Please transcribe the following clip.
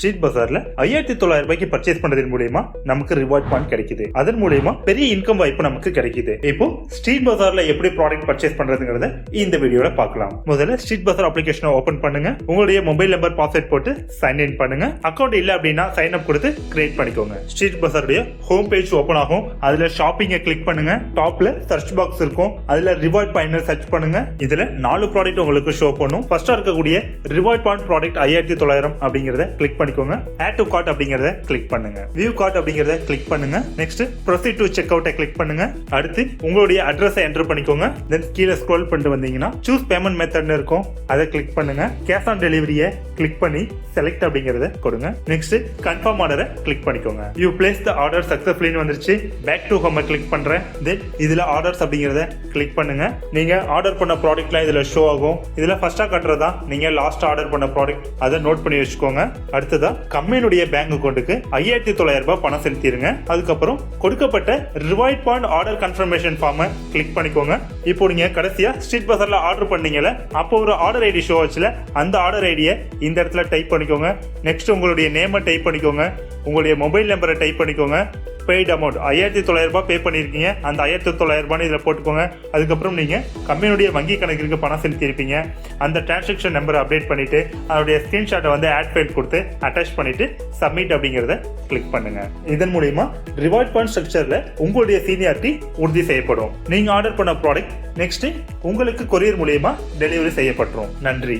Street பஜார்ல 5900 ரூபாய்க்கு purchase பண்றதன் மூலமா நமக்கு ரிவார்ட் பாயிண்ட் கிடைக்குது. அதன் மூலமா பெரிய இன்கம் வாய்ப்பு நமக்கு கிடைக்குது. இப்போ ஸ்ட்ரீட் பஜார்ல எப்படி ப்ராடக்ட் பர்ச்சேஸ் பண்றதுங்கிறத இந்த வீடியோல பார்க்கலாம். முதல்ல ஸ்ட்ரீட் பஜார் அப்ளிகேஷனை ஓபன் பண்ணுங்க. உங்களுடைய மொபைல் நம்பர் பாஸ்வேர்ட் போட்டு சைன் இன் பண்ணுங்க. அக்கௌண்ட் இல்ல அப்படின்னா சைன் அப் கொடுத்து கிரியேட் பண்ணிக்கோங்க. ஸ்ட்ரீட் பஜாருடைய ஹோம் பேஜ் ஓபன் ஆகும். அதுல ஷாப்பிங்கை கிளிக் பண்ணுங்க. டாப்ல சர்ச் பாக்ஸ் இருக்கும். அதுல ரிவார்ட் பாயிண்ட் சர்ச் பண்ணுங்க. இதுல 4 ப்ராடக்ட் உங்களுக்கு ஷோ பண்ணும். ஃபர்ஸ்டா இருக்கக்கூடிய ரிவார்ட் பாயிண்ட் ப்ராடக்ட் 5900 அப்படிங்கறத கிளிக் பண்ணிக்கோங்க. ஆட் டு கார்ட் அப்படிங்கறத கிளிக் பண்ணுங்க. வியூ கார்ட் அப்படிங்கறத கிளிக் பண்ணுங்க. நெக்ஸ்ட் ப்ரோசீட் டு செக் அவுட்டை கிளிக் பண்ணுங்க. அடுத்து உங்களுடைய அட்ரஸை என்டர் பண்ணிக்கோங்க. தென் கீழே ஸ்க்ரோல் பண்ணிட்டு வந்தீங்கன்னா சூஸ் பேமெண்ட் மெத்தட்னு இருக்கும். அதை கிளிக் பண்ணுங்க. கேஷ் ஆன் டெலிவரியை கிளிக் பண்ணி செலக்ட் அப்படிங்கறத கொடுங்க. நெக்ஸ்ட் கன்ஃபார்ம் ஆர்டரை கிளிக் பண்ணிக்கோங்க. You place the order successfully வந்துருச்சு. பேக் டு ஹோம் கிளிக் பண்றேன். தென் இதுல ஆர்டர்ஸ் அப்படிங்கறத கிளிக் பண்ணுங்க. நீங்க ஆர்டர் பண்ண ப்ராடக்ட்லாம் இதுல ஷோ ஆகும். இதுல ஃபர்ஸ்டா கட்டுறதா நீங்க லாஸ்ட் ஆர்டர் பண்ண ப்ராடக்ட், அதை நோட் பண்ணி வச்சுக்கோங்க. அடுத்ததா கம்பெனியுடைய பேங்க் அக்கௌண்ட்டுக்கு 5900 ரூபாய் பணம் செலுத்திடுங்க. அதுக்கப்புறம் கொடுக்கப்பட்ட ரிவார்ட் பாயிண்ட் ஆர்டர் கன்ஃபர்மேஷன் ஃபார்மை கிளிக் பண்ணிக்கோங்க. இப்போ நீங்க கடைசியா ஸ்ட்ரீட் பஜார்ல ஆர்டர் பண்ணீங்கல, அப்போ ஒரு ஆர்டர் ஐடி ஷோ ஆச்சுல, அந்த ஆர்டர் ஐடியை இந்த இடத்துல டைப் பண்ணிக்கோங்க. நெக்ஸ்ட் உங்களுடைய நேமை டைப் பண்ணிக்கோங்க. உங்களுடைய மொபைல் நம்பரை டைப் பண்ணிக்கோங்க. பெய்ட் அமௌண்ட் 5900 ரூபாய் பே பண்ணிருக்கீங்க. அந்த 5900 ரூபாய் இதுல போட்டுக்கோங்க. அதுக்கப்புறம் நீங்க கம்பெனியுடைய வங்கி கணக்கிற்கு பணம் செலுத்தி இருப்பீங்க. அந்த டிரான்சாக்ஷன் நம்பரை அப்டேட் பண்ணிட்டு அதோடைய ஸ்கிரீன்ஷாட்டை வந்து ஆட் ஃபைல் கொடுத்து அட்டாச் பண்ணிட்டு சப்மிட் அப்படிங்கறத கிளிக் பண்ணுங்க. இதன் மூலமா ரிவார்ட் பாயிண்ட் ஸ்ட்ரக்சர்ல உங்களுடைய சீனியாரிட்டி உறுதி செய்யப்படும். நீங்க ஆர்டர் பண்ண ப்ராடக்ட் நெக்ஸ்ட் உங்களுக்கு கொரியர் மூலமா டெலிவரி செய்யப்பட்டுரும். நன்றி.